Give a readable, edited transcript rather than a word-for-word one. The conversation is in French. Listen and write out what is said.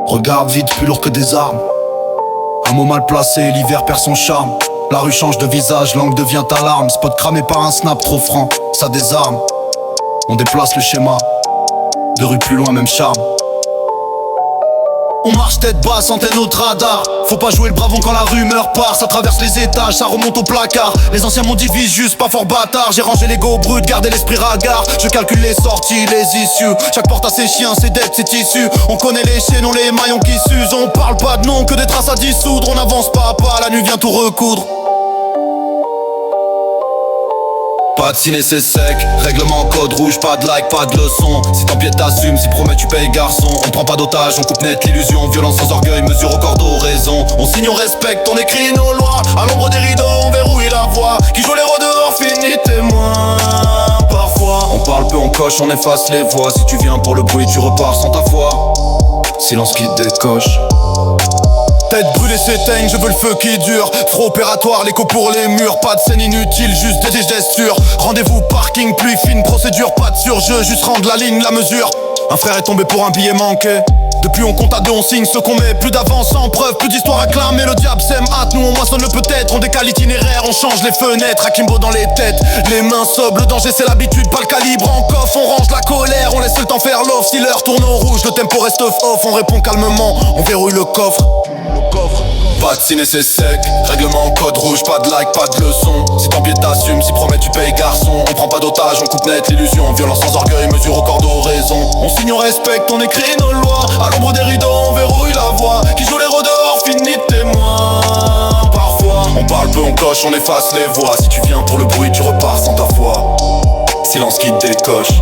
Regarde vite, plus lourd que des armes. Un mot mal placé, l'hiver perd son charme. La rue change de visage, langue devient alarme. Spot cramé par un snap trop franc, ça désarme. On déplace le schéma, de rue plus loin même charme. On marche tête basse, antenne notre radar. Faut pas jouer le bravon quand la rumeur part. Ça traverse les étages, ça remonte au placard. Les anciens m'ont divise juste pas fort bâtard. J'ai rangé l'ego brut, gardé l'esprit ragard. Je calcule les sorties, les issues. Chaque porte a ses chiens, ses dettes, ses tissus. On connaît les chaînons, les maillons qui s'usent. On parle pas de nom, que des traces à dissoudre. On avance pas à pas, la nuit vient tout recoudre. Pas de ciné c'est sec, règlement code rouge, pas de like, pas de leçon. Si t'empiètes t'assumes, si promets tu payes garçon. On prend pas d'otage, on coupe net l'illusion. Violence sans orgueil, mesure au cordeau, raison. On signe, on respecte, on écrit nos lois. À l'ombre des rideaux, on verrouille la voix. Qui joue les rôles dehors, finit témoin. Parfois, on parle peu, on coche, on efface les voix. Si tu viens pour le bruit, tu repars sans ta foi. Silence qui décoche. Tête brûlée s'éteigne, je veux le feu qui dure. Trop opératoire, l'écho pour les murs. Pas de scène inutile, juste des gestures. Rendez-vous parking, pluie fine, procédure, pas de surjeu. Juste rendre la ligne, la mesure. Un frère est tombé pour un billet manqué. Depuis on compte à deux, on signe ce qu'on met. Plus d'avance sans preuve, plus d'histoire à clamer. Le diable sème hâte, nous on moissonne le peut-être. On décale l'itinéraire, on change les fenêtres. Akimbo dans les têtes, les mains sobres. Le danger c'est l'habitude, pas le calibre en coffre. On range la colère, on laisse le temps faire l'off. Si l'heure tourne au rouge, le tempo reste off. On répond calmement, on verrouille le coffre. Pas de ciné c'est sec, règlement code rouge, pas de like, pas de leçon. Si t'empiètes t'assumes, si promets tu payes garçon. On prend pas d'otage, on coupe net l'illusion. Violence sans orgueil, mesure au cordeau, raison. On signe, on respecte, on écrit nos lois. À l'ombre des rideaux, on verrouille la voix. Qui joue les rôdeurs, finit témoin. Parfois, on parle peu, on coche, on efface les voix. Si tu viens pour le bruit, tu repars sans ta foi. Silence qui décoche.